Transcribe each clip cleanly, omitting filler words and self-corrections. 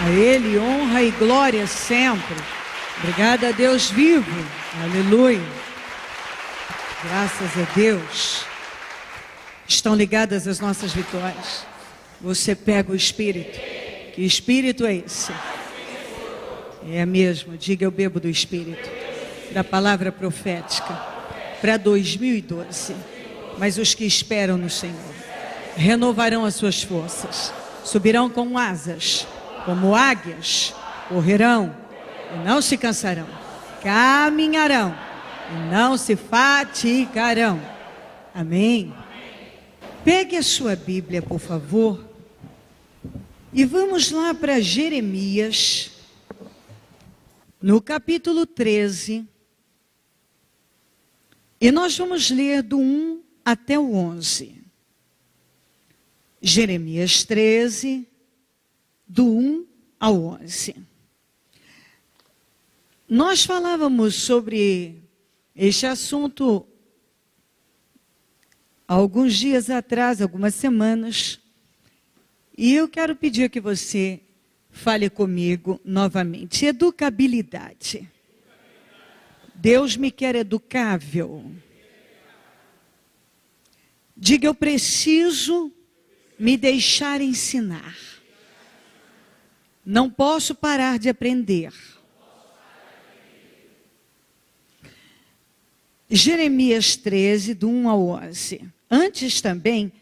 A Ele honra e glória sempre. Obrigada a Deus vivo. Aleluia. Graças a Deus. Estão ligadas as nossas vitórias. Você pega o Espírito. Que Espírito é esse? É mesmo. Diga, eu bebo do Espírito. Da palavra profética. Para 2012. Mas os que esperam no Senhor renovarão as suas forças. Subirão com asas. Como águias, correrão e não se cansarão, caminharão e não se fatigarão. Amém? Pegue a sua Bíblia, por favor, e vamos lá para Jeremias, no capítulo 13, e nós vamos ler do 1 até o 11. Jeremias 13, do 1 ao 11. Nós falávamos sobre este assunto há alguns dias atrás, algumas semanas, e eu quero pedir que você fale comigo novamente. Educabilidade. Deus me quer educável. Diga, eu preciso me deixar ensinar. Não posso parar de aprender. Jeremias 13, do 1 ao 11. Antes também,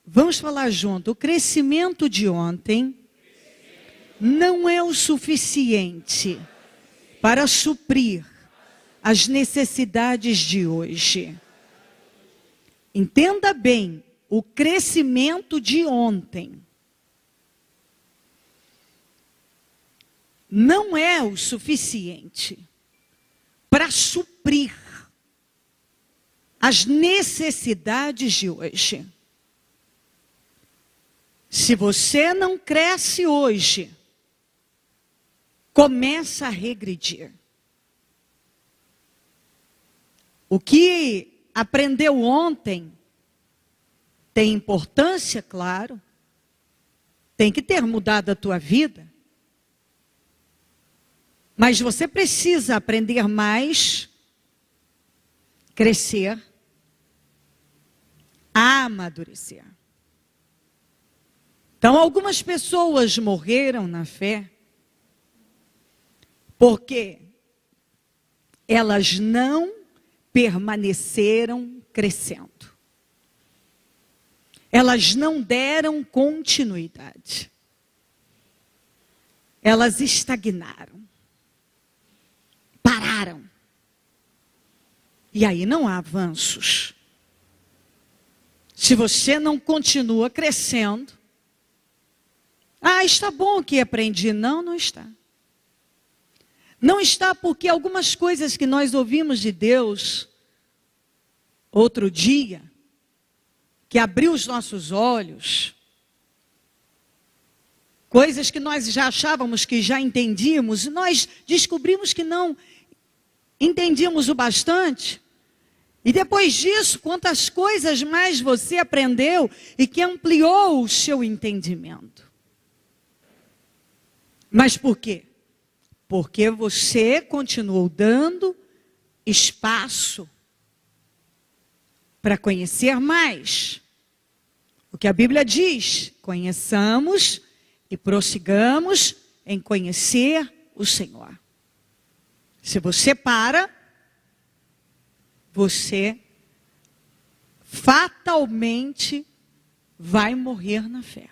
vamos falar junto. O crescimento de ontem não é o suficiente para suprir as necessidades de hoje. Entenda bem, o crescimento de ontem não é o suficiente para suprir as necessidades de hoje. Se você não cresce hoje, começa a regredir. O que aprendeu ontem tem importância, claro, tem que ter mudado a tua vida. Mas você precisa aprender mais, crescer, amadurecer. Então, algumas pessoas morreram na fé porque elas não permaneceram crescendo. Elas não deram continuidade. Elas estagnaram. Pararam. E aí não há avanços. Se você não continua crescendo, está bom que aprendi. Não, não está. Não está porque algumas coisas que nós ouvimos de Deus outro dia, que abriu os nossos olhos, coisas que nós já achávamos que já entendíamos, nós descobrimos que não entendíamos o bastante. E depois disso, quantas coisas mais você aprendeu e que ampliou o seu entendimento. Mas por quê? Porque você continuou dando espaço para conhecer mais. O que a Bíblia diz, conheçamos e prossigamos em conhecer o Senhor. Se você para, você fatalmente vai morrer na fé.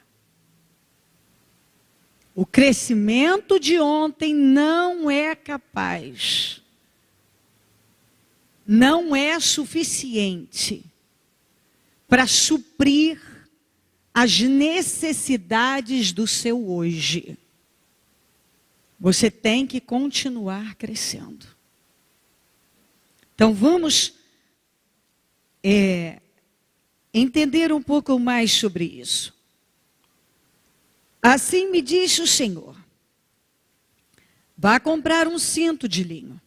O crescimento de ontem não é capaz, não é suficiente para suprir as necessidades do seu hoje. Você tem que continuar crescendo. Então vamos entender um pouco mais sobre isso. Assim me disse o Senhor: vá comprar um cinto de linho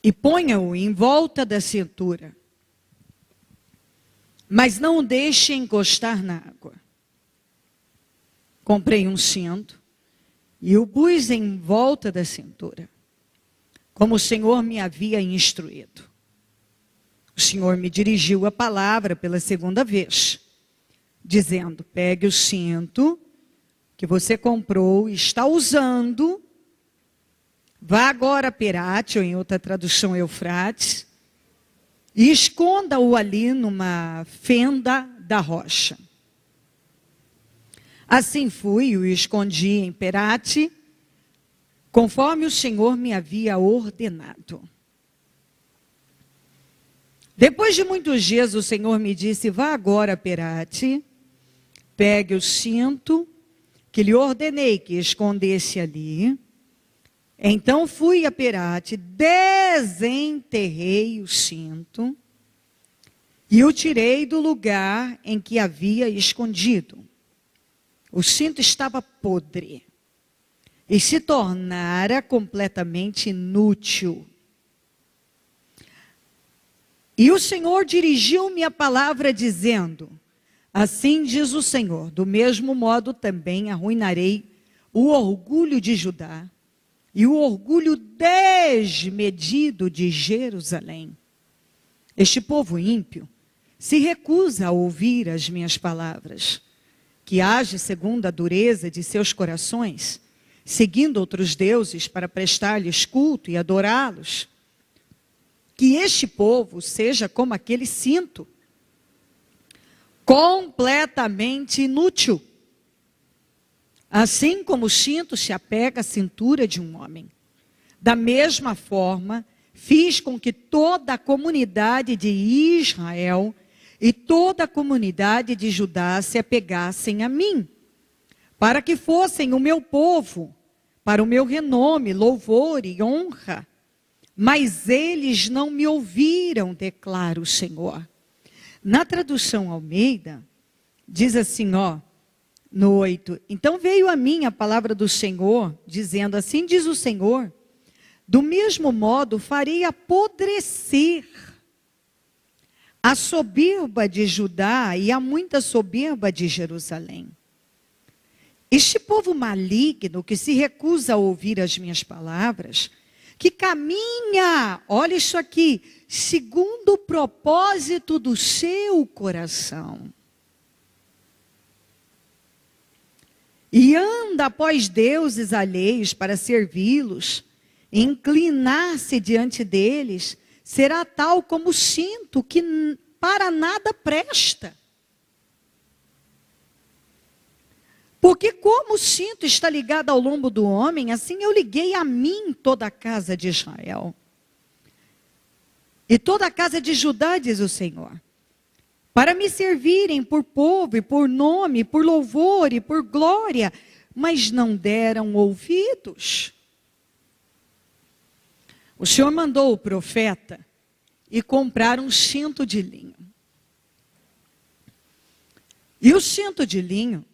e ponha-o em volta da cintura, mas não o deixe encostar na água. comprei um cinto e o pus em volta da cintura, como o Senhor me havia instruído. O Senhor me dirigiu a palavra pela segunda vez, dizendo: pegue o cinto que você comprou e está usando, vá agora a Perate, ou em outra tradução Eufrates, e esconda-o ali numa fenda da rocha. Assim fui e o escondi em Perate, conforme o Senhor me havia ordenado. Depois de muitos dias, o Senhor me disse: vá agora a Perate, pegue o cinto que lhe ordenei que escondesse ali. Então fui a Perate, desenterrei o cinto e o tirei do lugar em que havia escondido. O cinto estava podre e se tornara completamente inútil. E o Senhor dirigiu-me a palavra dizendo: assim diz o Senhor, do mesmo modo também arruinarei o orgulho de Judá e o orgulho desmedido de Jerusalém. Este povo ímpio se recusa a ouvir as minhas palavras, que age segundo a dureza de seus corações, seguindo outros deuses para prestar-lhes culto e adorá-los. Que este povo seja como aquele cinto, completamente inútil. Assim como o cinto se apega à cintura de um homem. Da mesma forma, fiz com que toda a comunidade de Israel e toda a comunidade de Judá se apegassem a mim, para que fossem o meu povo, para o meu renome, louvor e honra. Mas eles não me ouviram, declara o Senhor. Na tradução Almeida, diz assim, no 8, então veio a mim a palavra do Senhor, dizendo: assim diz o Senhor, do mesmo modo farei apodrecer a soberba de Judá e a muita soberba de Jerusalém. Este povo maligno que se recusa a ouvir as minhas palavras, que caminha, olha isso aqui, segundo o propósito do seu coração. E anda após deuses alheios para servi-los, inclinar-se diante deles, será tal como o cinto que para nada presta. Porque como o cinto está ligado ao lombo do homem, assim eu liguei a mim toda a casa de Israel. E toda a casa de Judá, diz o Senhor, para me servirem por povo, e por nome, por louvor e por glória, mas não deram ouvidos. O Senhor mandou o profeta e comprar um cinto de linho. E o cinto de linho,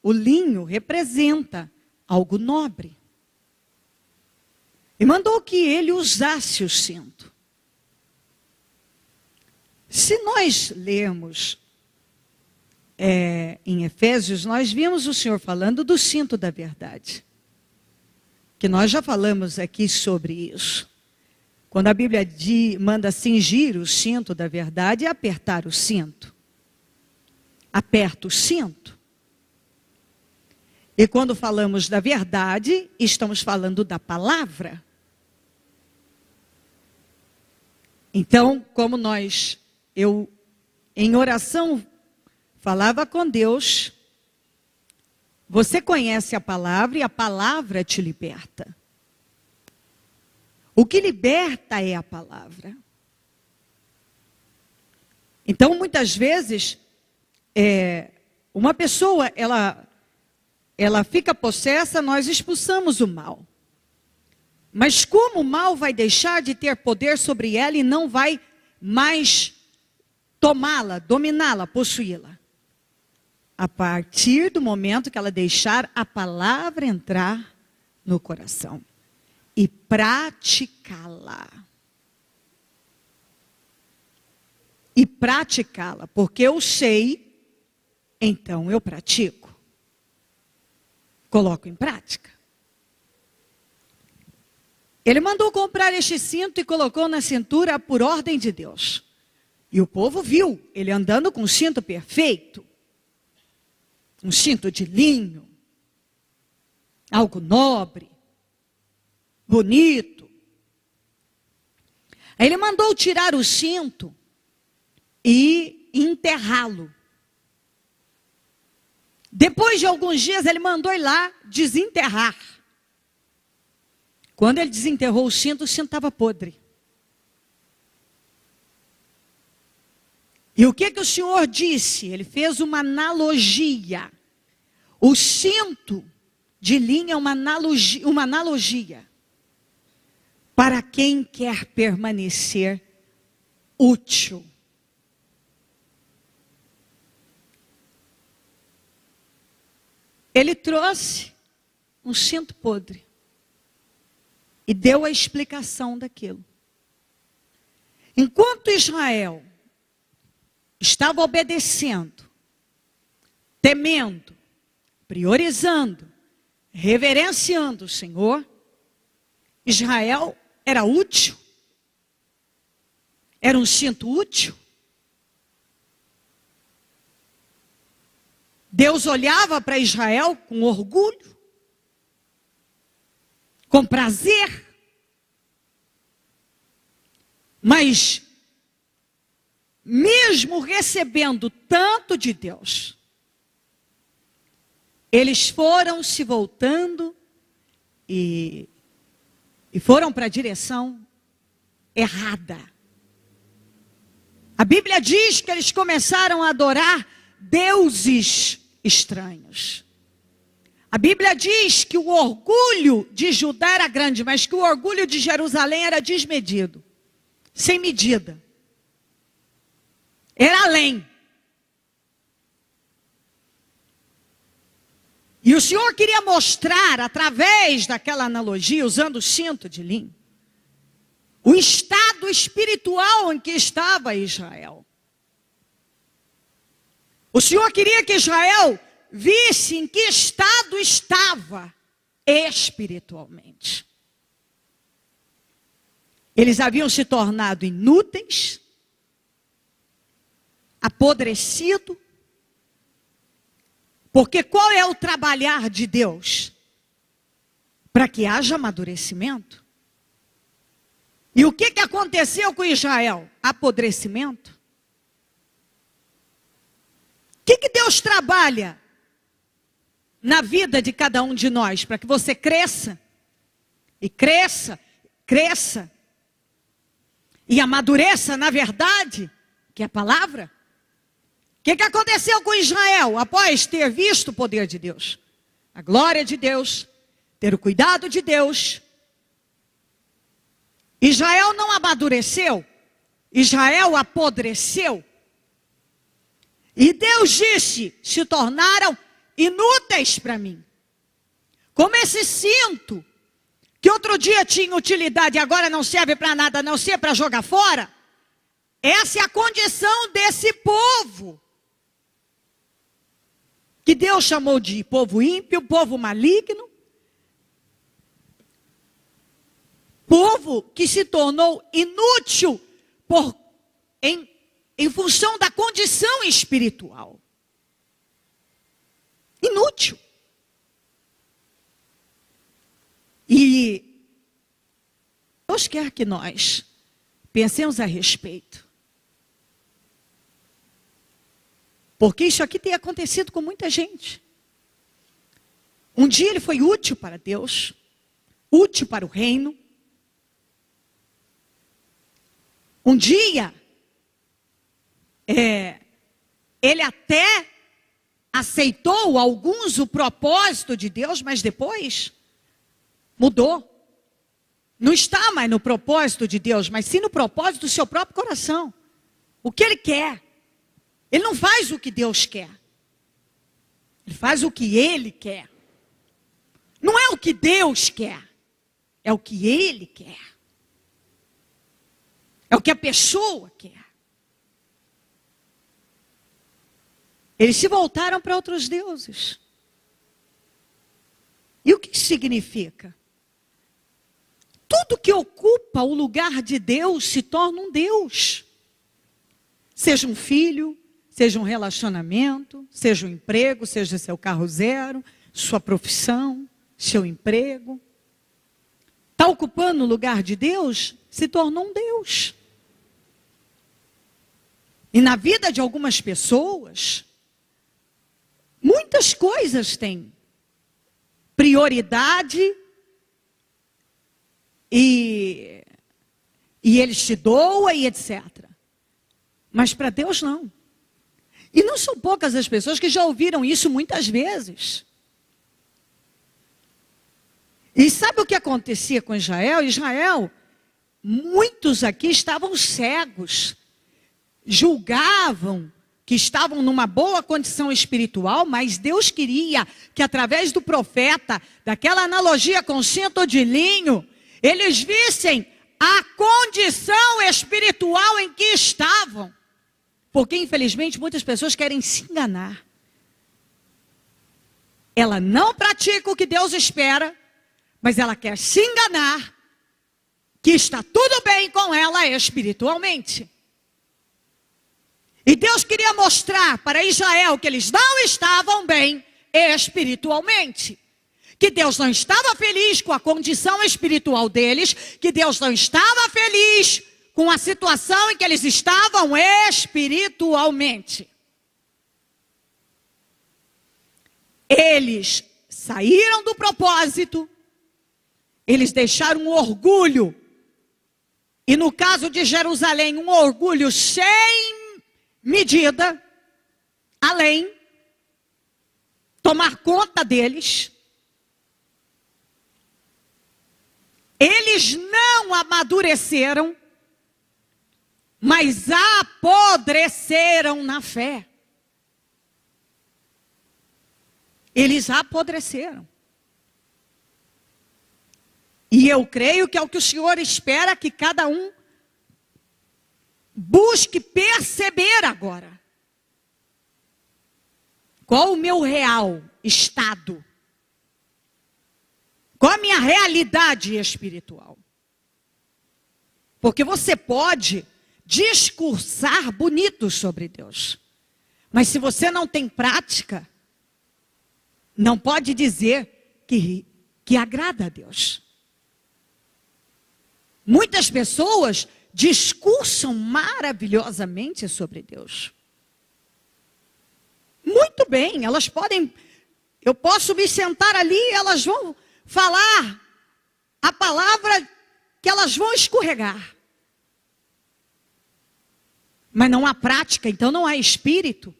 o linho representa algo nobre. E mandou que ele usasse o cinto. Se nós lermos em Efésios, nós vimos o Senhor falando do cinto da verdade. Que nós já falamos aqui sobre isso. Quando a Bíblia manda cingir o cinto da verdade, é apertar o cinto. Aperta o cinto. E quando falamos da verdade, estamos falando da palavra. Então, como eu em oração falava com Deus, você conhece a palavra e a palavra te liberta. O que liberta é a palavra. Então, muitas vezes, uma pessoa, ela fica possessa, nós expulsamos o mal. Mas como o mal vai deixar de ter poder sobre ela e não vai mais tomá-la, dominá-la, possuí-la? A partir do momento que ela deixar a palavra entrar no coração e praticá-la. E praticá-la, porque eu sei, então eu pratico. coloco em prática. Ele mandou comprar este cinto e colocou na cintura por ordem de Deus. E o povo viu ele andando com um cinto perfeito. Um cinto de linho. Algo nobre. Bonito. Aí ele mandou tirar o cinto e enterrá-lo. Depois de alguns dias ele mandou ir lá desenterrar. Quando ele desenterrou o cinto estava podre. E o que o Senhor disse? Ele fez uma analogia. O cinto de linha é uma analogia para quem quer permanecer útil. Ele trouxe um cinto podre e deu a explicação daquilo. Enquanto Israel estava obedecendo, temendo, priorizando, reverenciando o Senhor, Israel era útil. Era um cinto útil. Deus olhava para Israel com orgulho, com prazer. Mas, mesmo recebendo tanto de Deus, eles foram se voltando e foram para a direção errada. A Bíblia diz que eles começaram a adorar deuses estranhos. A Bíblia diz que o orgulho de Judá era grande, mas que o orgulho de Jerusalém era desmedido, sem medida. Era além. E o Senhor queria mostrar, através daquela analogia, usando o cinto de linho, o estado espiritual em que estava Israel. O Senhor queria que Israel visse em que estado estava espiritualmente. Eles haviam se tornado inúteis, apodrecidos. Porque qual é o trabalhar de Deus? Para que haja amadurecimento. E o que aconteceu com Israel? Apodrecimento. O que Deus trabalha na vida de cada um de nós? Para que você cresça, e cresça, cresça, e amadureça na verdade, que é a palavra. O que aconteceu com Israel após ter visto o poder de Deus? A glória de Deus, ter o cuidado de Deus. Israel não amadureceu, Israel apodreceu. E Deus disse, se tornaram inúteis para mim. Como esse cinto, que outro dia tinha utilidade e agora não serve para nada, a não ser para jogar fora. Essa é a condição desse povo. Que Deus chamou de povo ímpio, povo maligno. Povo que se tornou inútil em função da condição espiritual. Inútil. E Deus quer que nós pensemos a respeito. Porque isso aqui tem acontecido com muita gente. Um dia ele foi útil para Deus, útil para o reino. Um dia, ele até aceitou alguns o propósito de Deus, mas depois mudou. Não está mais no propósito de Deus, mas sim no propósito do seu próprio coração. O que ele quer. Ele não faz o que Deus quer. Ele faz o que ele quer. Não é o que Deus quer. É o que ele quer. É o que a pessoa quer. Eles se voltaram para outros deuses. E o que significa? Tudo que ocupa o lugar de Deus se torna um Deus. Seja um filho, seja um relacionamento, seja um emprego, seja seu carro zero, sua profissão, seu emprego. Está ocupando o lugar de Deus, se tornou um Deus. E na vida de algumas pessoas, muitas coisas têm prioridade e eles te doam e etc. Mas para Deus não. E não são poucas as pessoas que já ouviram isso muitas vezes. E sabe o que acontecia com Israel? Israel, muitos aqui estavam cegos, julgavam que estavam numa boa condição espiritual, mas Deus queria que através do profeta, daquela analogia com cinto de linho, eles vissem a condição espiritual em que estavam. Porque infelizmente muitas pessoas querem se enganar. Ela não pratica o que Deus espera, mas ela quer se enganar que está tudo bem com ela espiritualmente. E Deus queria mostrar para Israel que eles não estavam bem espiritualmente. Que Deus não estava feliz com a condição espiritual deles, que Deus não estava feliz com a situação em que eles estavam espiritualmente. Eles saíram do propósito, eles deixaram um orgulho, e no caso de Jerusalém, um orgulho sem medida, além, tomar conta deles. Eles não amadureceram, mas apodreceram na fé. Eles apodreceram. E eu creio que é o que o Senhor espera que cada um busque perceber agora. Qual o meu real estado? Qual a minha realidade espiritual? Porque você pode discursar bonito sobre Deus, mas se você não tem prática, não pode dizer que agrada a Deus. Muitas pessoas discursam maravilhosamente sobre Deus. Muito bem, elas podem, eu posso me sentar ali e elas vão falar a palavra que elas vão escorregar. Mas não há prática, então não há espírito.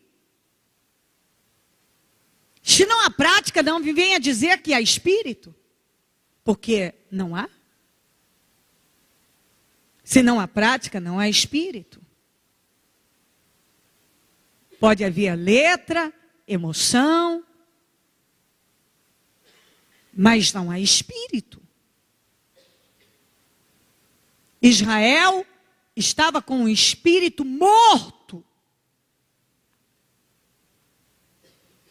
Se não há prática, não me venha dizer que há espírito, porque não há. Se não há prática, não há espírito. Pode haver letra, emoção, mas não há espírito. Israel estava com o espírito morto.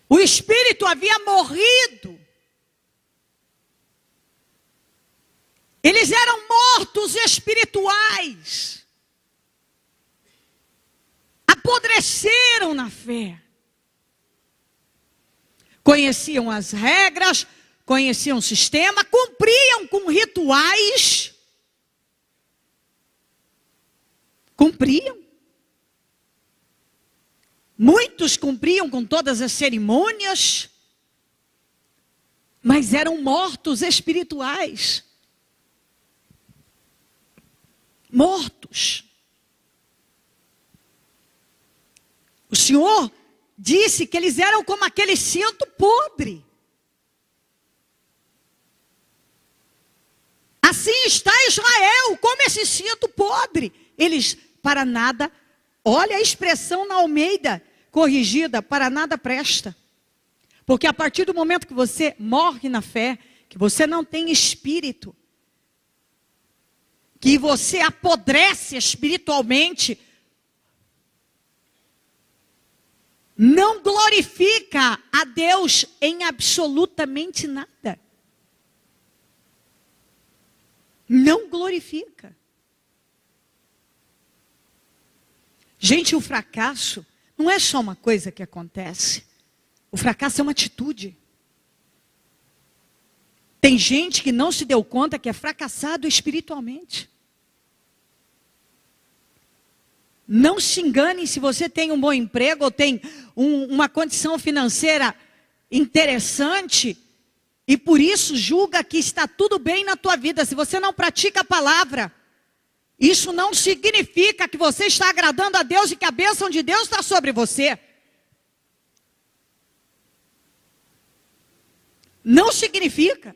O espírito havia morrido. Eles eram mortos espirituais. Apodreceram na fé. Conheciam as regras, conheciam o sistema, cumpriam com rituais. Cumpriam. Muitos cumpriam com todas as cerimônias, mas eram mortos espirituais. Mortos. O Senhor disse que eles eram como aquele cinto podre. Assim está Israel, como esse cinto podre. Eles, para nada, olha a expressão na Almeida, corrigida, para nada presta. Porque a partir do momento que você morre na fé, que você não tem espírito, que você apodrece espiritualmente, não glorifica a Deus em absolutamente nada. Não glorifica. Gente, o fracasso não é só uma coisa que acontece. O fracasso é uma atitude. Tem gente que não se deu conta que é fracassado espiritualmente. Não se engane se você tem um bom emprego ou tem uma condição financeira interessante e por isso julga que está tudo bem na tua vida. Se você não pratica a palavra, isso não significa que você está agradando a Deus e que a bênção de Deus está sobre você. Não significa.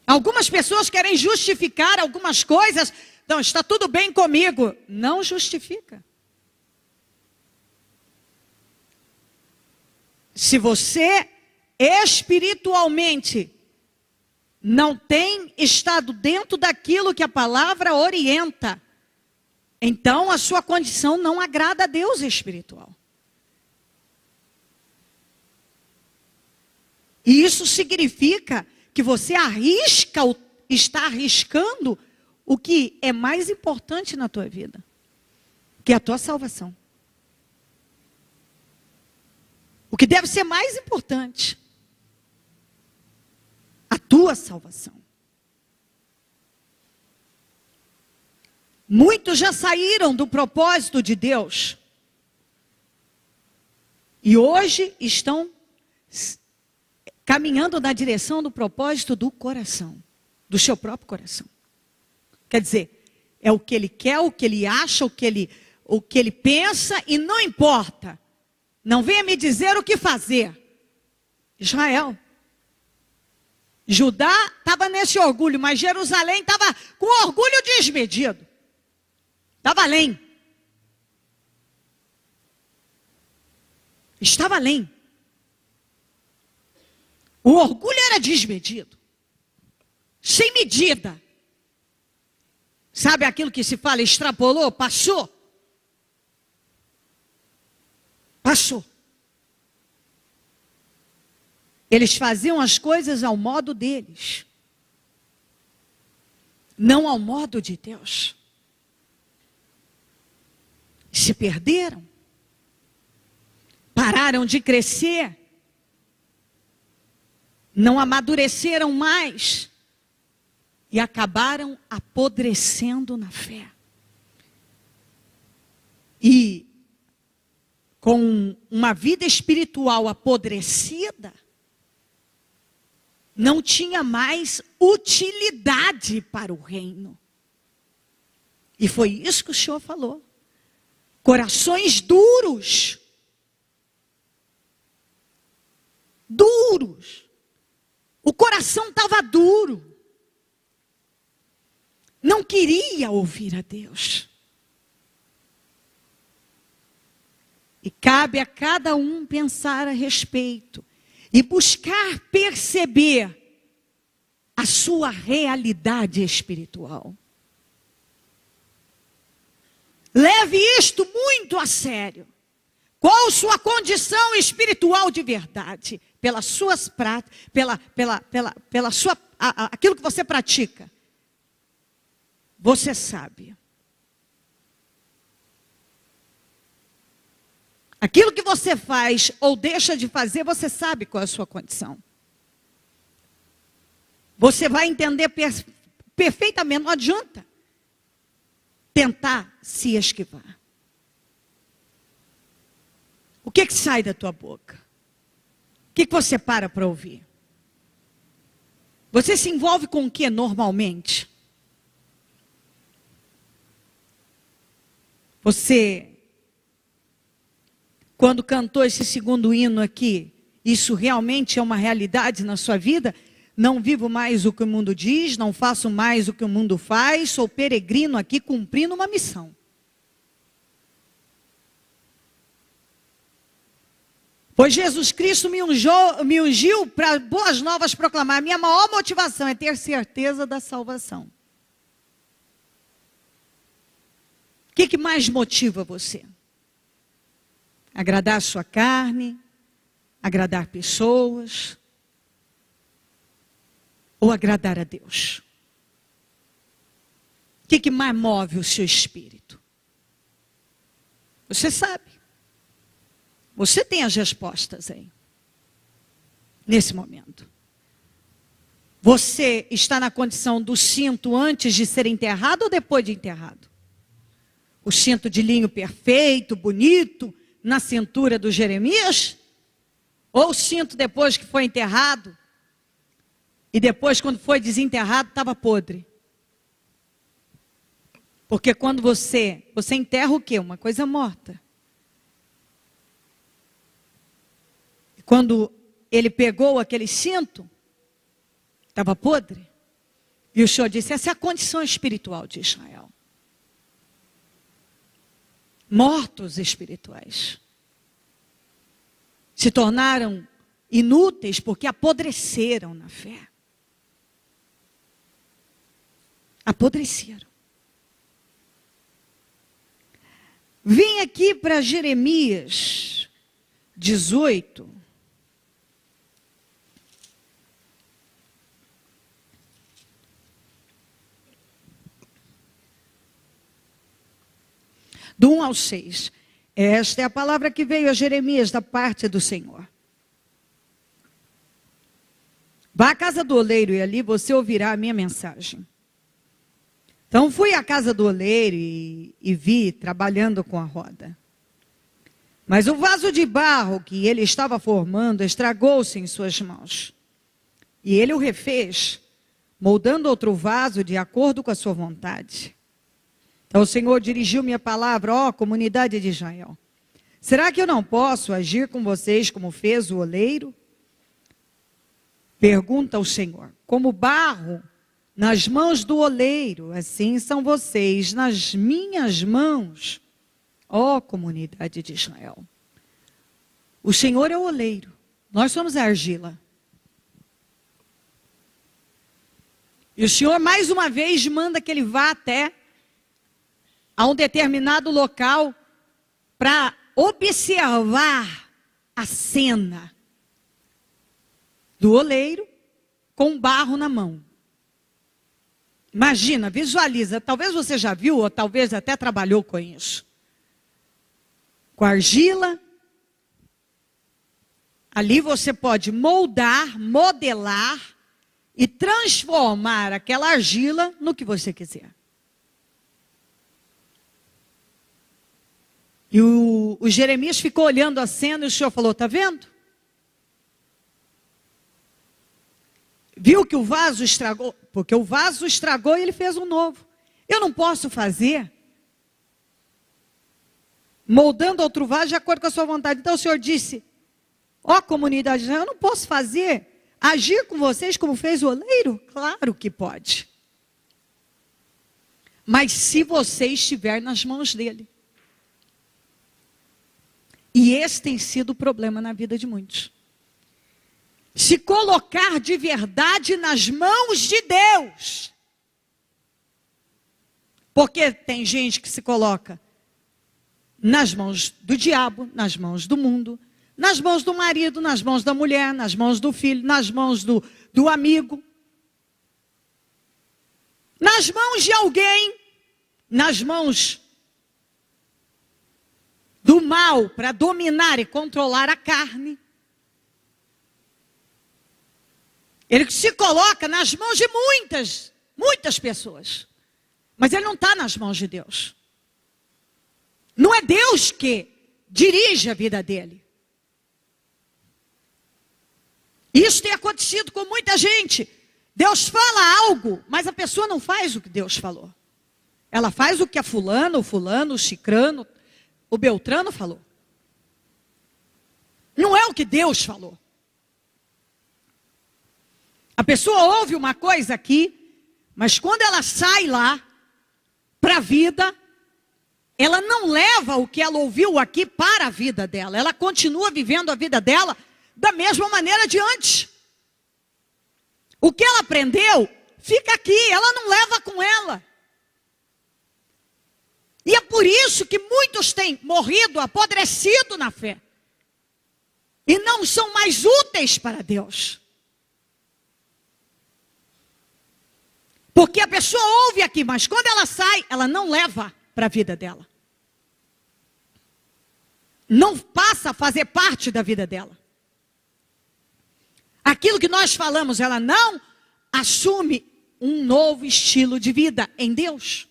Algumas pessoas querem justificar algumas coisas. Não, está tudo bem comigo. Não justifica. Se você espiritualmente não tem estado dentro daquilo que a palavra orienta, então a sua condição não agrada a Deus espiritual. E isso significa que você está arriscando o que é mais importante na tua vida, que é a tua salvação. O que deve ser mais importante, a tua salvação. Muitos já saíram do propósito de Deus e hoje estão caminhando na direção do propósito do coração, do seu próprio coração. Quer dizer, é o que ele quer, o que ele acha, o que ele pensa e não importa. Não venha me dizer o que fazer. Israel. Judá estava nesse orgulho, mas Jerusalém estava com orgulho desmedido. Estava além. Estava além. O orgulho era desmedido. Sem medida. Sabe aquilo que se fala, extrapolou, passou? Passou. Eles faziam as coisas ao modo deles. Não ao modo de Deus. Se perderam. Pararam de crescer. Não amadureceram mais. E acabaram apodrecendo na fé. E com uma vida espiritual apodrecida, não tinha mais utilidade para o reino. E foi isso que o Senhor falou. Corações duros. Duros. O coração estava duro. Não queria ouvir a Deus. E cabe a cada um pensar a respeito e buscar perceber a sua realidade espiritual. Leve isto muito a sério. Qual sua condição espiritual de verdade? Pelas suas práticas, pela sua, aquilo que você pratica. Você sabe. Aquilo que você faz ou deixa de fazer, você sabe qual é a sua condição. Você vai entender perfeitamente, não adianta tentar se esquivar. O que sai da tua boca? O que você para ouvir? Você se envolve com o que normalmente? Você, quando cantou esse segundo hino aqui, isso realmente é uma realidade na sua vida? Não vivo mais o que o mundo diz, não faço mais o que o mundo faz, sou peregrino aqui cumprindo uma missão. Pois Jesus Cristo me ungiu para boas novas proclamar. Minha maior motivação é ter certeza da salvação. O que mais motiva você? Agradar a sua carne, agradar pessoas. ou agradar a Deus? O que mais move o seu espírito? Você sabe. Você tem as respostas aí. Nesse momento. Você está na condição do cinto antes de ser enterrado ou depois de enterrado? O cinto de linho perfeito, bonito, na cintura do Jeremias? Ou o cinto depois que foi enterrado? E depois, quando foi desenterrado, estava podre? Porque quando você enterra o quê? Uma coisa morta. E quando ele pegou aquele cinto, estava podre. E o Senhor disse, essa é a condição espiritual de Israel. Mortos espirituais. Se tornaram inúteis porque apodreceram na fé. Apodreceram. Vem aqui para Jeremias 18. Do 1 ao 6. Esta é a palavra que veio a Jeremias da parte do Senhor. Vá à casa do oleiro e ali você ouvirá a minha mensagem. Então fui à casa do oleiro e vi trabalhando com a roda. Mas o vaso de barro que ele estava formando estragou-se em suas mãos. E ele o refez, moldando outro vaso de acordo com a sua vontade. Então o Senhor dirigiu-me a palavra, ó comunidade de Israel. Será que eu não posso agir com vocês como fez o oleiro? Pergunta o Senhor. Como barro nas mãos do oleiro, assim são vocês nas minhas mãos, ó comunidade de Israel. O Senhor é o oleiro, nós somos a argila. E o Senhor mais uma vez manda que ele vá até a um determinado local para observar a cena do oleiro com barro na mão. Imagina, visualiza, talvez você já viu ou talvez até trabalhou com isso. Com argila, ali você pode moldar, modelar e transformar aquela argila no que você quiser. E o Jeremias ficou olhando a cena e o Senhor falou, está vendo? Viu que o vaso estragou? Porque o vaso estragou e ele fez um novo. Eu não posso fazer moldando outro vaso de acordo com a sua vontade. Então o Senhor disse, ó comunidade, eu não posso fazer, agir com vocês como fez o oleiro? Claro que pode. Mas se você estiver nas mãos dele. E esse tem sido o problema na vida de muitos. Se colocar de verdade nas mãos de Deus. Porque tem gente que se coloca nas mãos do diabo, nas mãos do mundo, nas mãos do marido, nas mãos da mulher, nas mãos do filho, nas mãos do amigo. Nas mãos de alguém, nas mãos do mal para dominar e controlar a carne. Ele se coloca nas mãos de muitas pessoas. Mas ele não está nas mãos de Deus. Não é Deus que dirige a vida dele. Isso tem acontecido com muita gente. Deus fala algo, mas a pessoa não faz o que Deus falou. Ela faz o que a fulano, o cicrano, o beltrano falou. Não é o que Deus falou. A pessoa ouve uma coisa aqui, mas quando ela sai lá para a vida, ela não leva o que ela ouviu aqui para a vida dela. Ela continua vivendo a vida dela da mesma maneira de antes. O que ela aprendeu fica aqui, ela não leva com ela. E é por isso que muitos têm morrido, apodrecido na fé. E não são mais úteis para Deus. Porque a pessoa ouve aqui, mas quando ela sai, ela não leva para a vida dela. Não passa a fazer parte da vida dela. Aquilo que nós falamos, ela não assume um novo estilo de vida em Deus.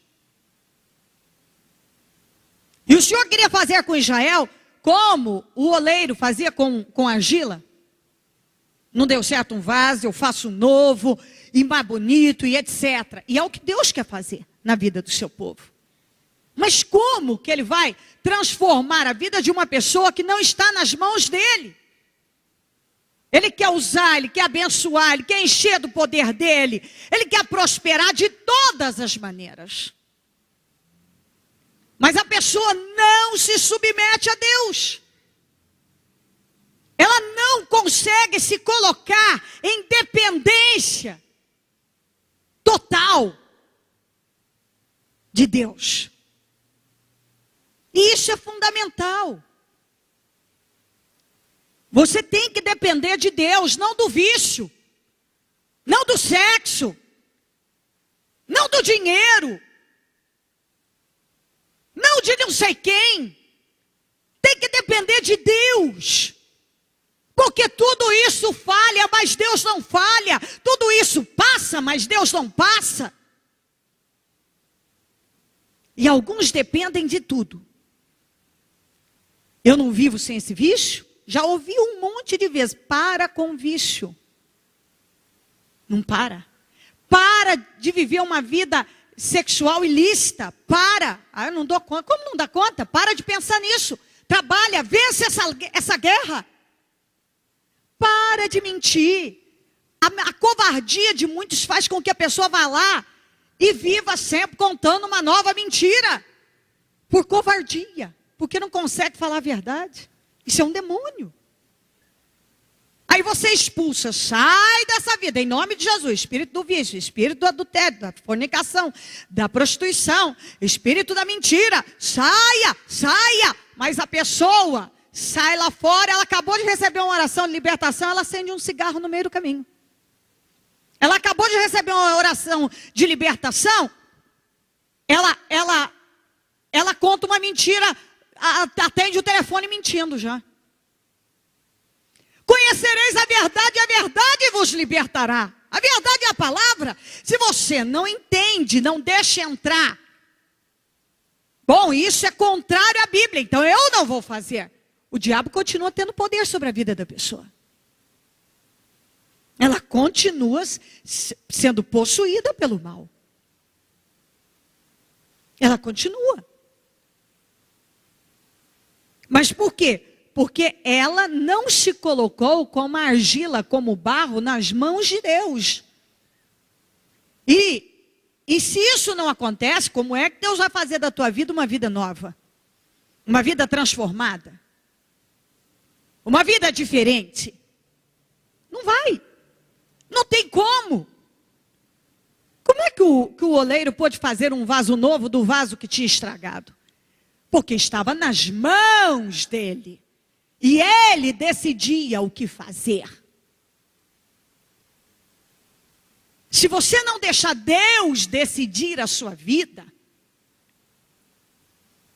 E o Senhor queria fazer com Israel como o oleiro fazia com argila. Não deu certo um vaso, eu faço um novo, e mais bonito, e etc. E é o que Deus quer fazer na vida do seu povo. Mas como que Ele vai transformar a vida de uma pessoa que não está nas mãos dEle? Ele quer usar, Ele quer abençoar, Ele quer encher do poder dEle. Ele quer prosperar de todas as maneiras. Mas a pessoa não se submete a Deus. Ela não consegue se colocar em dependência total de Deus. E isso é fundamental. Você tem que depender de Deus, não do vício, não do sexo, não do dinheiro, não de não sei quem. Tem que depender de Deus. Porque tudo isso falha, mas Deus não falha. Tudo isso passa, mas Deus não passa. E alguns dependem de tudo. Eu não vivo sem esse vício? Já ouvi um monte de vezes. Para com vício. Não para. Para de viver uma vida sexual ilícita. Para. Eu não dou conta. Como não dá conta? Para de pensar nisso. Trabalha, vence essa guerra. Para de mentir. A covardia de muitos faz com que a pessoa vá lá e viva sempre contando uma nova mentira. Por covardia. Porque não consegue falar a verdade. Isso é um demônio. Aí você expulsa, sai dessa vida, em nome de Jesus. Espírito do vício, espírito do adultério, da fornicação, da prostituição, espírito da mentira. Saia, saia. Mas a pessoa sai lá fora, ela acabou de receber uma oração de libertação, ela acende um cigarro no meio do caminho. Ela acabou de receber uma oração de libertação, ela conta uma mentira, atende o telefone mentindo já. Conhecereis a verdade, e a verdade vos libertará. A verdade é a palavra. Se você não entende, não deixa entrar. Bom, isso é contrário à Bíblia, então eu não vou fazer. O diabo continua tendo poder sobre a vida da pessoa. Ela continua sendo possuída pelo mal. Ela continua. Mas por quê? Porque ela não se colocou como a argila, como o barro, nas mãos de Deus. E se isso não acontece, como é que Deus vai fazer da tua vida uma vida nova? Uma vida transformada? Uma vida diferente? Não vai. Não tem como. Como é que o oleiro pôde fazer um vaso novo do vaso que tinha estragado? Porque estava nas mãos dele. E ele decidia o que fazer. Se você não deixar Deus decidir a sua vida,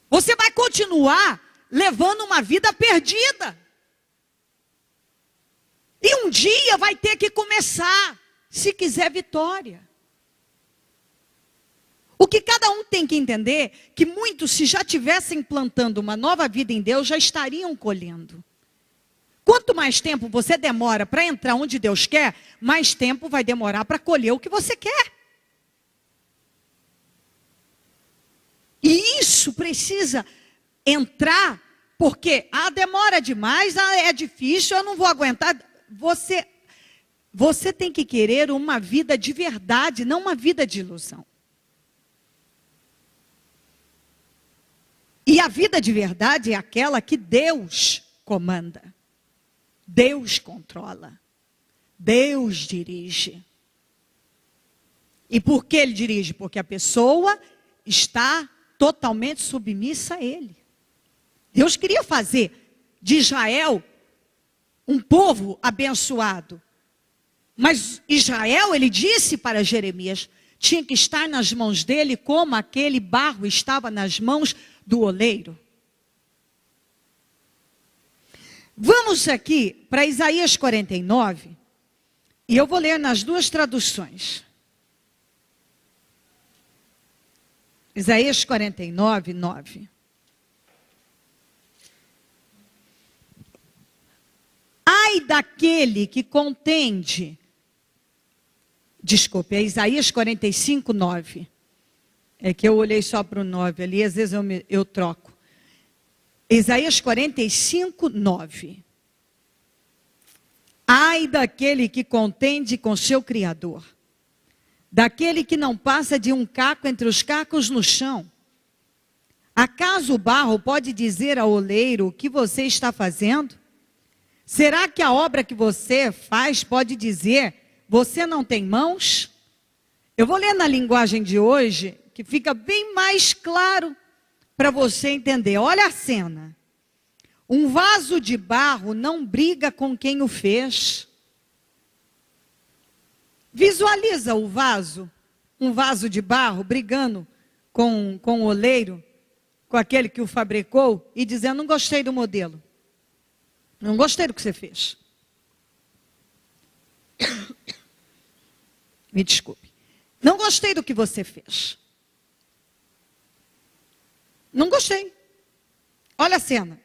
você vai continuar levando uma vida perdida. E um dia vai ter que começar, se quiser vitória. O que cada um tem que entender, que muitos, se já tivessem plantando uma nova vida em Deus, já estariam colhendo. Quanto mais tempo você demora para entrar onde Deus quer, mais tempo vai demorar para colher o que você quer. E isso precisa entrar, porque demora demais, é difícil, eu não vou aguentar. Você tem que querer uma vida de verdade, não uma vida de ilusão. E a vida de verdade é aquela que Deus comanda. Deus controla. Deus dirige. E por que Ele dirige? Porque a pessoa está totalmente submissa a Ele. Deus queria fazer de Israel um povo abençoado. Mas Israel, Ele disse para Jeremias, tinha que estar nas mãos dele como aquele barro estava nas mãos do oleiro. Vamos aqui para Isaías 49, e eu vou ler nas duas traduções. Isaías 49, 9. Ai daquele que contende. Desculpe, é Isaías 45, 9. É que eu olhei só para o 9 ali, às vezes eu troco. Isaías 45, 9. Ai daquele que contende com seu Criador, daquele que não passa de um caco entre os cacos no chão. Acaso o barro pode dizer ao oleiro o que você está fazendo? Será que a obra que você faz pode dizer, você não tem mãos? Eu vou ler na linguagem de hoje, que fica bem mais claro para você entender. Olha a cena. Um vaso de barro não briga com quem o fez. Visualiza o vaso, um vaso de barro brigando com o oleiro, com aquele que o fabricou, e dizendo, não gostei do modelo. Não gostei do que você fez. Me desculpe. Não gostei do que você fez. Não gostei. Olha a cena.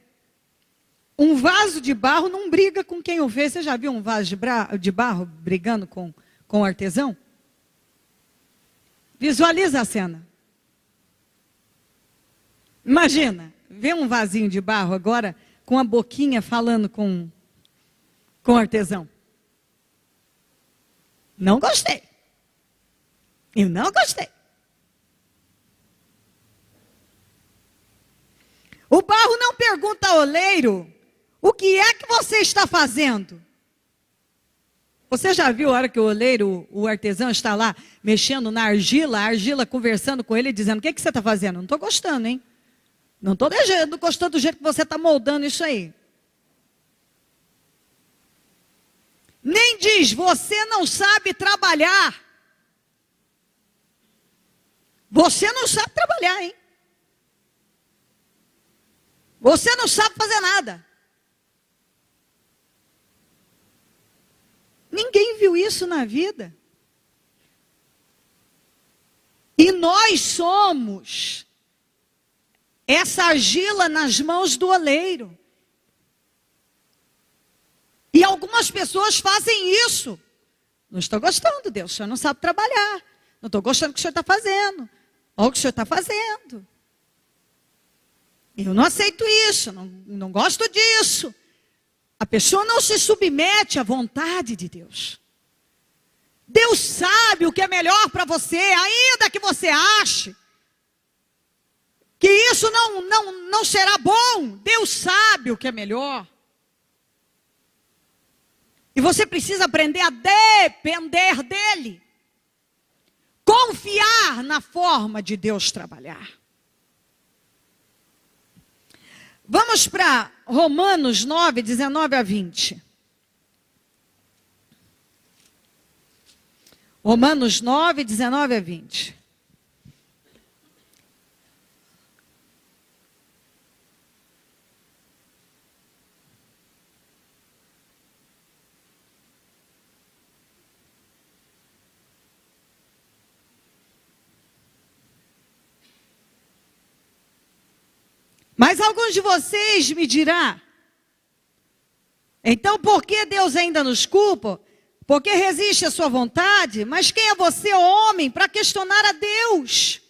Um vaso de barro não briga com quem o fez. Você já viu um vaso de barro brigando com o artesão? Visualiza a cena. Imagina, vê um vasinho de barro agora com a boquinha falando com o artesão. Não gostei. Eu não gostei. O barro não pergunta ao oleiro, o que é que você está fazendo? Você já viu a hora que o oleiro, o artesão está lá mexendo na argila, a argila conversando com ele, dizendo, o que você está fazendo? Não estou gostando, hein? Não estou gostando do jeito que você está moldando isso aí. Nem diz, você não sabe trabalhar. Você não sabe trabalhar, hein? Você não sabe fazer nada. Ninguém viu isso na vida. E nós somos essa argila nas mãos do oleiro. E algumas pessoas fazem isso. Não estou gostando, Deus, o senhor não sabe trabalhar. Não estou gostando do que o senhor está fazendo. Olha o que o senhor está fazendo. Eu não aceito isso, não gosto disso. A pessoa não se submete à vontade de Deus. Deus sabe o que é melhor para você, ainda que você ache que isso não será bom. Deus sabe o que é melhor. E você precisa aprender a depender dEle. Confiar na forma de Deus trabalhar. Vamos para Romanos 9, 19 a 20. Romanos 9, 19 a 20. Mas alguns de vocês me dirão, então por que Deus ainda nos culpa? Porque resiste à sua vontade? Mas quem é você, homem, para questionar a Deus?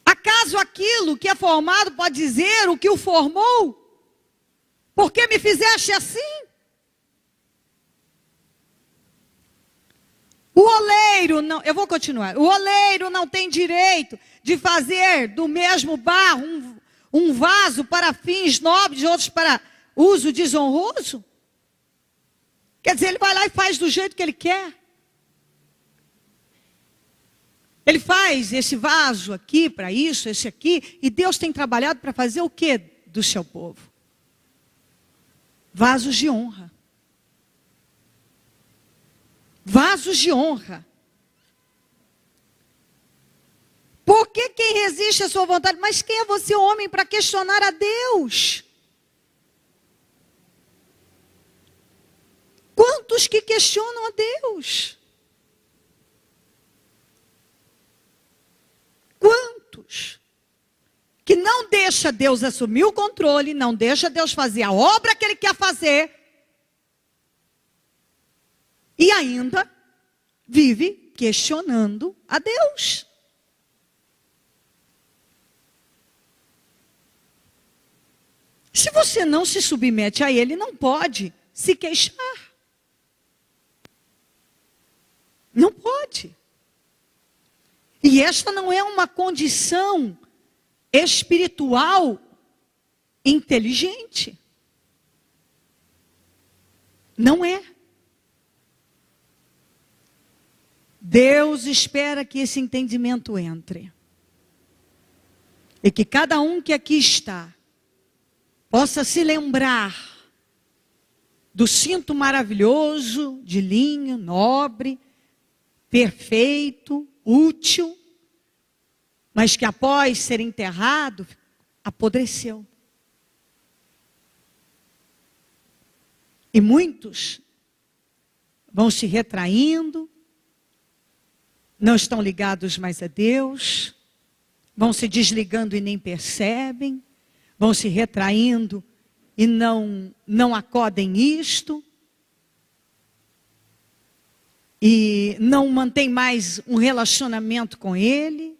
Acaso aquilo que é formado pode dizer o que o formou? Por que me fizeste assim? O oleiro não, eu vou continuar. O oleiro não tem direito de fazer do mesmo barro um vaso para fins nobres, outros para uso desonroso. Quer dizer, ele vai lá e faz do jeito que ele quer. Ele faz esse vaso aqui para isso, esse aqui, e Deus tem trabalhado para fazer o que do seu povo? Vasos de honra. vasos de honra. Porque quem resiste à sua vontade? Mas quem é você, homem, para questionar a Deus? Quantos que questionam a Deus? Quantos que não deixa Deus assumir o controle, não deixa Deus fazer a obra que Ele quer fazer, e ainda vive questionando a Deus? Se você não se submete a Ele, não pode se queixar. Não pode. E esta não é uma condição espiritual inteligente. Não é. Deus espera que esse entendimento entre. E que cada um que aqui está possa se lembrar do cinto maravilhoso, de linho, nobre, perfeito, útil, mas que após ser enterrado, apodreceu. E muitos vão se retraindo, não estão ligados mais a Deus, vão se desligando e nem percebem, vão se retraindo e não acodem isto, e não mantém mais um relacionamento com Ele,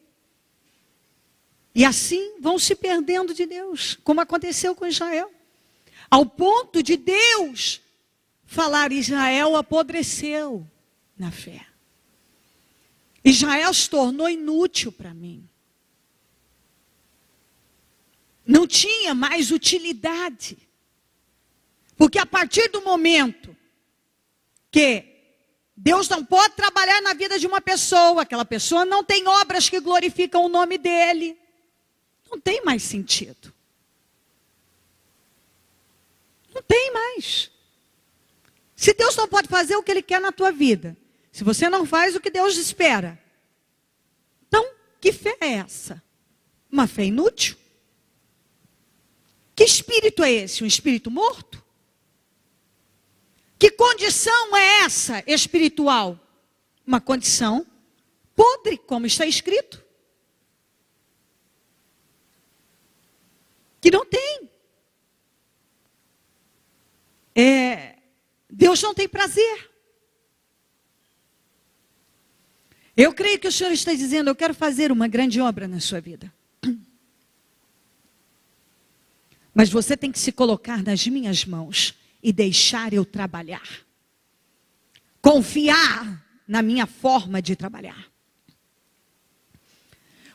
e assim vão se perdendo de Deus, como aconteceu com Israel, ao ponto de Deus falar: Israel apodreceu na fé, Israel se tornou inútil para mim. Não tinha mais utilidade. Porque a partir do momento que Deus não pode trabalhar na vida de uma pessoa, aquela pessoa não tem obras que glorificam o nome dele, não tem mais sentido. Não tem mais. Se Deus não pode fazer o que Ele quer na tua vida, se você não faz o que Deus espera, então que fé é essa? Uma fé inútil? Que espírito é esse? Um espírito morto? Que condição é essa espiritual? Uma condição podre, como está escrito. Que não tem. Deus não tem prazer. Eu creio que o Senhor está dizendo: eu quero fazer uma grande obra na sua vida. Mas você tem que se colocar nas minhas mãos e deixar eu trabalhar. Confiar na minha forma de trabalhar.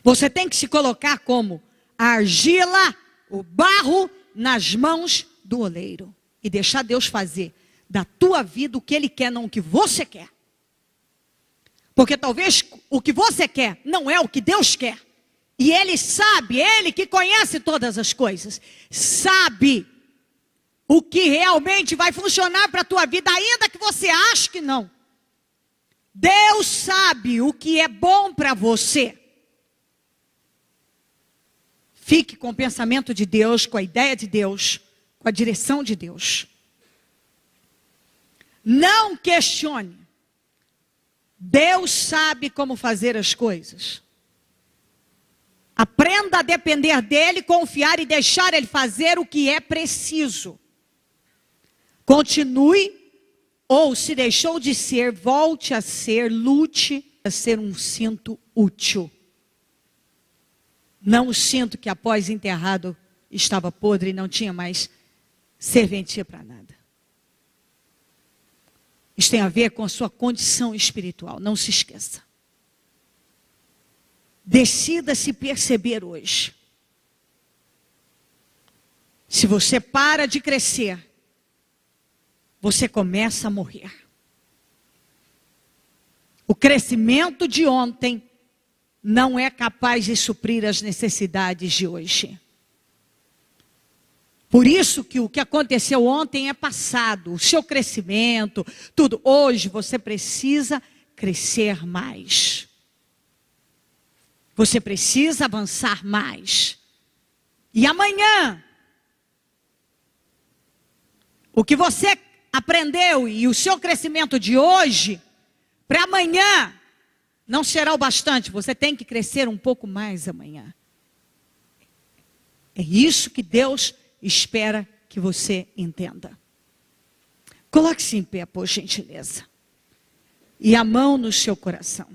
Você tem que se colocar como a argila, o barro nas mãos do oleiro. E deixar Deus fazer da tua vida o que Ele quer, não o que você quer. Porque talvez o que você quer não é o que Deus quer. E Ele sabe, Ele que conhece todas as coisas, sabe o que realmente vai funcionar para a tua vida, ainda que você ache que não. Deus sabe o que é bom para você. Fique com o pensamento de Deus, com a ideia de Deus, com a direção de Deus. Não questione. Deus sabe como fazer as coisas. Aprenda a depender dEle, confiar e deixar Ele fazer o que é preciso. Continue, ou se deixou de ser, volte a ser, lute a ser um cinto útil. Não o cinto que após enterrado estava podre e não tinha mais serventia para nada. Isso tem a ver com a sua condição espiritual, não se esqueça. Decida se perceber hoje. Se você para de crescer, você começa a morrer. O crescimento de ontem não é capaz de suprir as necessidades de hoje. Por isso que o que aconteceu ontem é passado. O seu crescimento, tudo. Hoje você precisa crescer mais. Você precisa avançar mais. E amanhã, o que você aprendeu e o seu crescimento de hoje, para amanhã, não será o bastante. Você tem que crescer um pouco mais amanhã. É isso que Deus espera que você entenda. Coloque-se em pé, por gentileza. E a mão no seu coração.